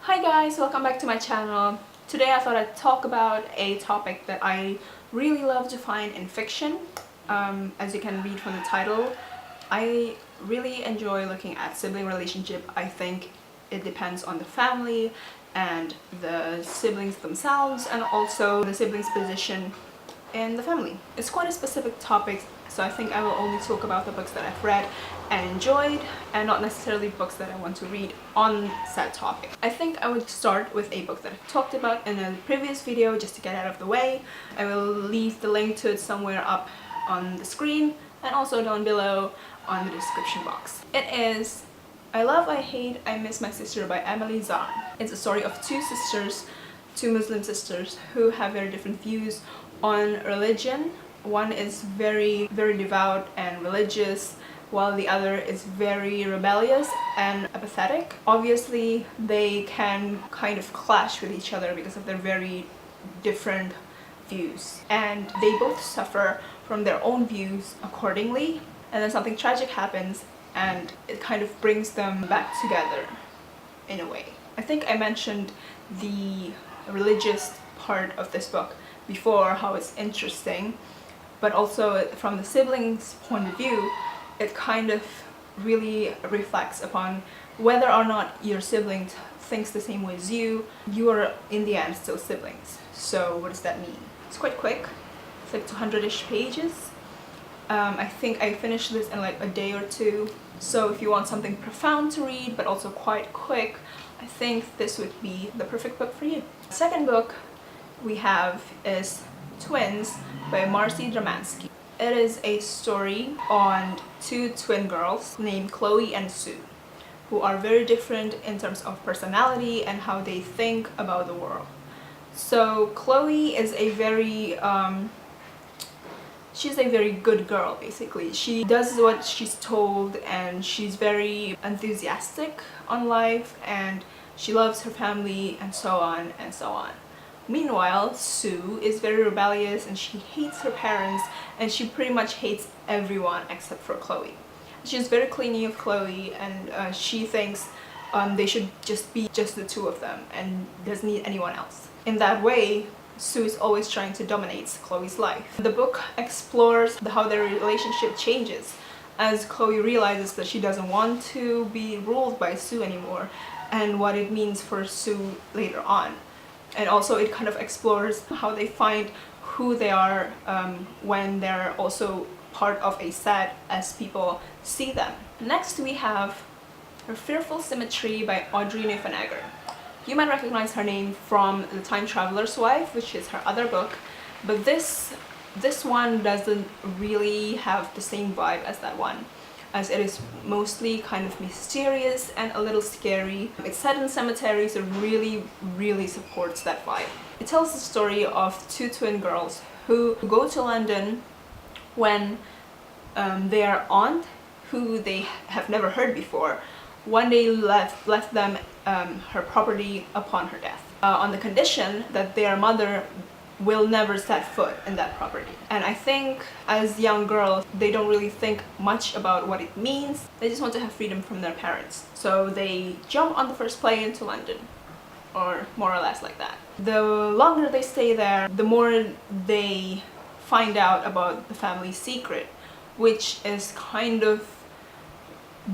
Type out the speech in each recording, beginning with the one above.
Hi guys, welcome back to my channel. Today I thought I'd talk about a topic that I really love to find in fiction. As you can read from the title, I really enjoy looking at sibling relationship. I think it depends on the family and the siblings themselves and also the siblings' position in the family. It's quite a specific topic, so I think I will only talk about the books that I've read and enjoyed and not necessarily books that I want to read on said topic. I think I would start with a book that I talked about in a previous video just to get out of the way. I will leave the link to it somewhere up on the screen and also down below on the description box. It is I Love, I Hate, I Miss My Sister by Amélie. It's a story of two sisters, two Muslim sisters who have very different views on religion. One is very devout and religious, while the other is very rebellious and apathetic. Obviously, they can kind of clash with each other because of their very different views, and they both suffer from their own views accordingly, and then something tragic happens and it kind of brings them back together in a way. I think I mentioned the religious part of this book before, how it's interesting, but also from the siblings' point of view, it kind of really reflects upon whether or not your sibling thinks the same way as you are in the end still siblings. So what does that mean? It's quite quick. It's like 200-ish pages. I think I finished this in like a day or two. So if you want something profound to read but also quite quick, I think this would be the perfect book for you. The second book we have is Twins by Marcy Dermansky. It is a story on two twin girls named Chloe and Sue, who are very different in terms of personality and how they think about the world. So Chloe is a very she's a very good girl, basically. She does what she's told and she's very enthusiastic on life and she loves her family and so on and so on. Meanwhile, Sue is very rebellious and she hates her parents and she pretty much hates everyone except for Chloe. She's very clingy of Chloe and she thinks they should just be just the two of them and doesn't need anyone else. In that way, Sue is always trying to dominate Chloe's life. The book explores how their relationship changes as Chloe realizes that she doesn't want to be ruled by Sue anymore and what it means for Sue later on. And also it kind of explores how they find who they are when they're also part of a set as people see them. Next we have Her Fearful Symmetry by Audrey Niffenegger. You might recognize her name from The Time Traveler's Wife, which is her other book, but this one doesn't really have the same vibe as that one, as it is mostly kind of mysterious and a little scary. It's set in cemetery, so really supports that vibe. It tells the story of two twin girls who go to London when their aunt, who they have never heard before, one day left them her property upon her death, on the condition that their mother will never set foot in that property. And I think as young girls, they don't really think much about what it means. They just want to have freedom from their parents. So they jump on the first plane to London, or more or less like that. The longer they stay there, the more they find out about the family secret, which is kind of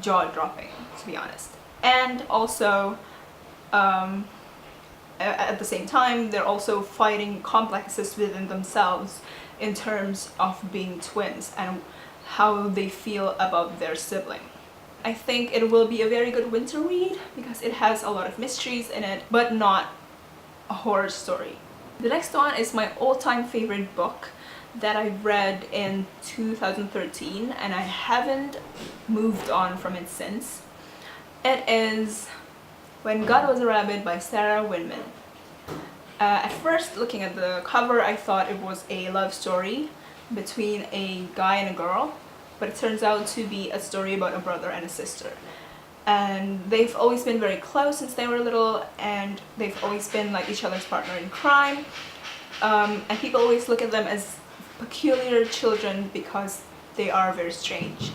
jaw-dropping, to be honest. And also at the same time, they're also fighting complexes within themselves in terms of being twins and how they feel about their sibling. I think it will be a very good winter read because it has a lot of mysteries in it, but not a horror story. The next one is my all-time favorite book that I read in 2013 and I haven't moved on from it since. It is When God Was a Rabbit by Sarah Winman. At first, looking at the cover, I thought it was a love story between a guy and a girl, but it turns out to be a story about a brother and a sister. And they've always been very close since they were little, and they've always been like each other's partner in crime. And people always look at them as peculiar children because they are very strange.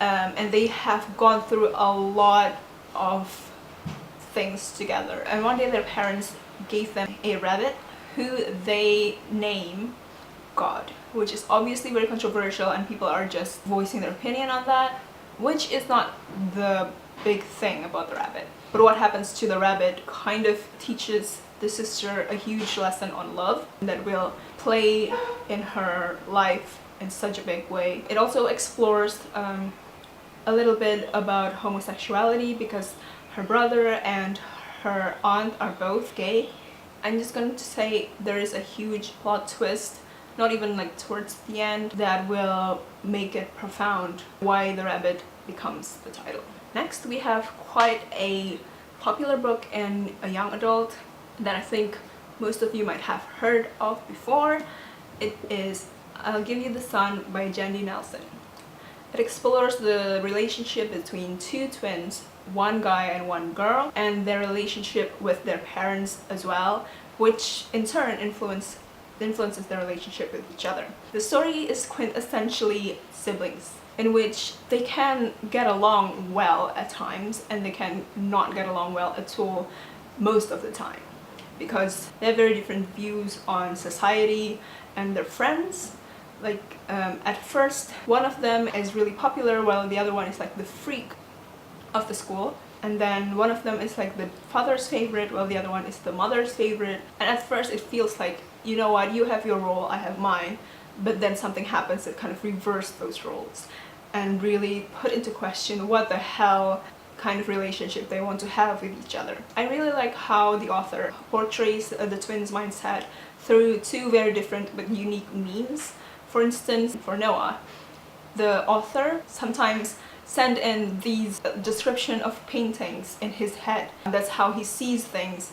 And they have gone through a lot of things together. And one day their parents gave them a rabbit who they name God, which is obviously very controversial, and people are just voicing their opinion on that, which is not the big thing about the rabbit. But what happens to the rabbit kind of teaches the sister a huge lesson on love that will play in her life in such a big way. It also explores a little bit about homosexuality, because her brother and her aunt are both gay. I'm just going to say there is a huge plot twist, not even like towards the end, that will make it profound why the rabbit becomes the title. Next we have quite a popular book in a young adult that I think most of you might have heard of before. It is I'll Give You the Sun by Jandy Nelson. It explores the relationship between two twins, one guy and one girl, and their relationship with their parents as well, which in turn influences their relationship with each other. The story is quintessentially siblings, in which they can get along well at times and they can not get along well at all most of the time, because they have very different views on society and their friends. Like at first one of them is really popular while the other one is like the freak of the school, and then one of them is like the father's favorite while the other one is the mother's favorite. And at first it feels like, you know what, you have your role, I have mine, but then something happens that kind of reverse those roles and really put into question what the hell kind of relationship they want to have with each other. I really like how the author portrays the twins' mindset through two very different but unique means. For instance, for Noah, the author sometimes send in these description of paintings in his head. That's how he sees things,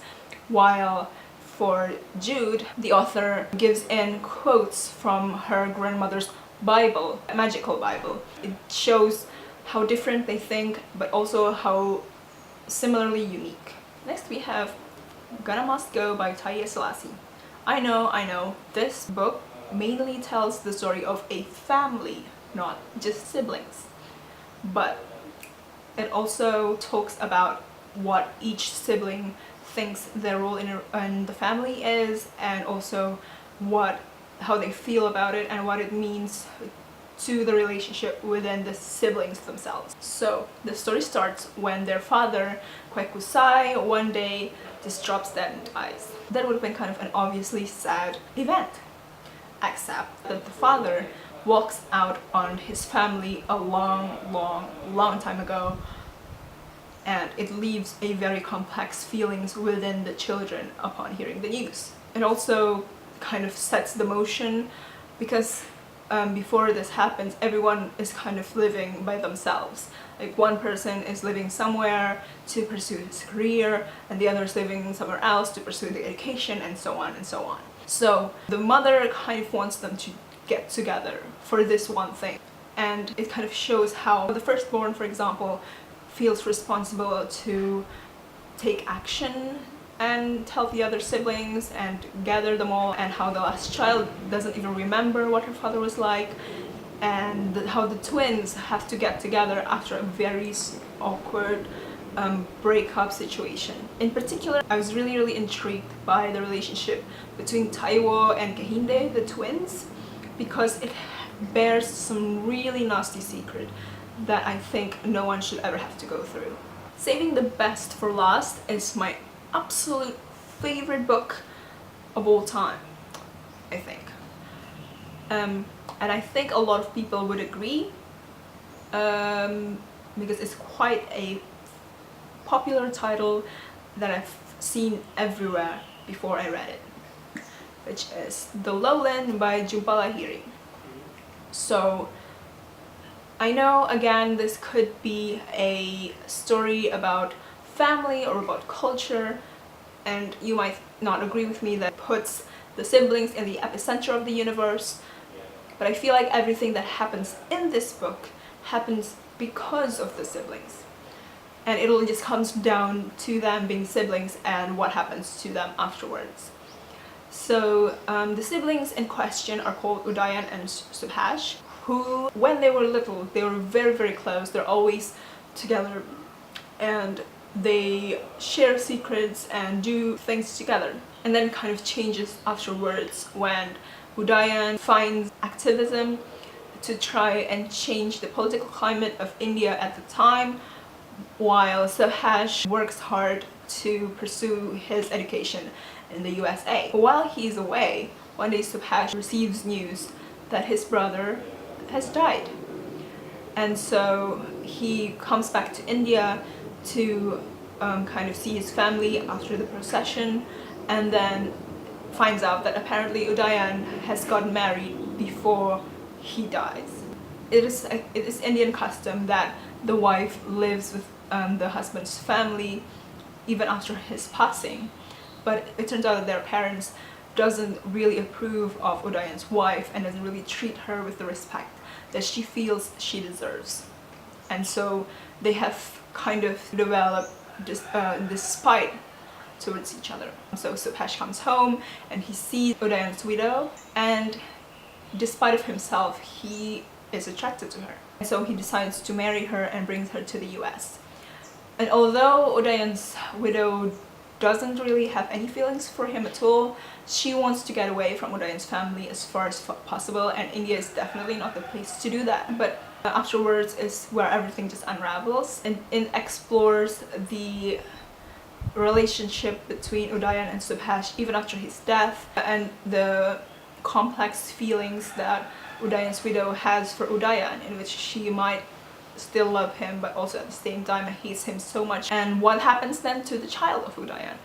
while for Jude, the author gives in quotes from her grandmother's Bible, a magical Bible. It shows how different they think, but also how similarly unique. Next we have Gonna Must Go by Taiye Selasi. I know, this book mainly tells the story of a family, not just siblings, but it also talks about what each sibling thinks their role in the family is, and also how they feel about it and what it means to the relationship within the siblings themselves. So the story starts when their father, Kwekusai, one day just drops dead and dies. That would have been kind of an obviously sad event, except that the father walks out on his family a long time ago, and it leaves a very complex feelings within the children upon hearing the news. It also kind of sets the motion, because before this happens, everyone is kind of living by themselves. Like one person is living somewhere to pursue his career, and the other is living somewhere else to pursue the education, and so on and so on. So the mother kind of wants them to get together for this one thing, and it kind of shows how the firstborn, for example, feels responsible to take action and tell the other siblings and gather them all, and how the last child doesn't even remember what her father was like, and how the twins have to get together after a very awkward breakup situation. In particular, I was really intrigued by the relationship between Taiye and Kehinde, the twins, because it bears some really nasty secret that I think no one should ever have to go through. Saving the Best for Last is my absolute favorite book of all time, I think. And I think a lot of people would agree, because it's quite a popular title that I've seen everywhere before I read it, which is The Lowland by Jhumpa Lahiri. So I know, again, this could be a story about family or about culture, and you might not agree with me that puts the siblings in the epicenter of the universe, but I feel like everything that happens in this book happens because of the siblings, and it all just comes down to them being siblings and what happens to them afterwards. So the siblings in question are called Udayan and Subhash, who, when they were little, they were very close. They're always together, and they share secrets and do things together. And then kind of changes afterwards when Udayan finds activism to try and change the political climate of India at the time, while Subhash works hard to pursue his education in the USA. While he's away, one day Subhash receives news that his brother has died. And so he comes back to India to kind of see his family after the procession, and then finds out that apparently Udayan has gotten married before he dies. It is Indian custom that the wife lives with the husband's family even after his passing, but it turns out that their parents doesn't really approve of Udayan's wife and doesn't really treat her with the respect that she feels she deserves. And so they have kind of developed this spite towards each other. So Subhash comes home and he sees Udayan's widow, and despite of himself, he is attracted to her. And so he decides to marry her and brings her to the US. And although Udayan's widow doesn't really have any feelings for him at all, she wants to get away from Udayan's family as far as possible, and India is definitely not the place to do that. But afterwards is where everything just unravels, and it explores the relationship between Udayan and Subhash even after his death, and the complex feelings that Udayan's widow has for Udayan, in which she might still love him but also at the same time hates him so much. And what happens then to the child of Udayan?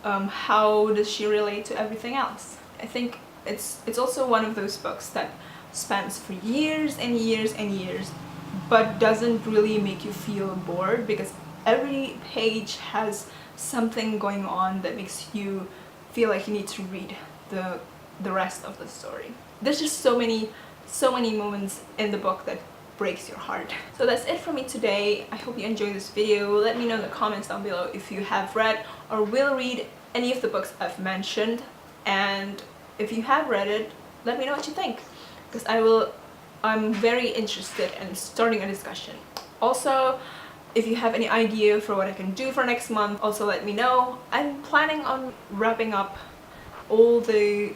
How does she relate to everything else? I think it's also one of those books that spans for years and years and years but doesn't really make you feel bored, because every page has something going on that makes you feel like you need to read the rest of the story. There's just so many moments in the book that breaks your heart. So that's it for me today. I hope you enjoyed this video. Let me know in the comments down below if you have read or will read any of the books I've mentioned, and if you have read it, let me know what you think, because I'm very interested in starting a discussion. Also, if you have any idea for what I can do for next month, also let me know. I'm planning on wrapping up all the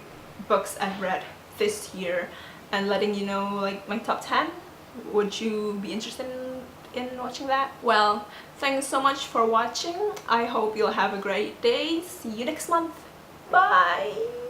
books I've read this year and letting you know like my top 10. Would you be interested in watching that? Well, thanks so much for watching. I hope you'll have a great day. See you next month. Bye!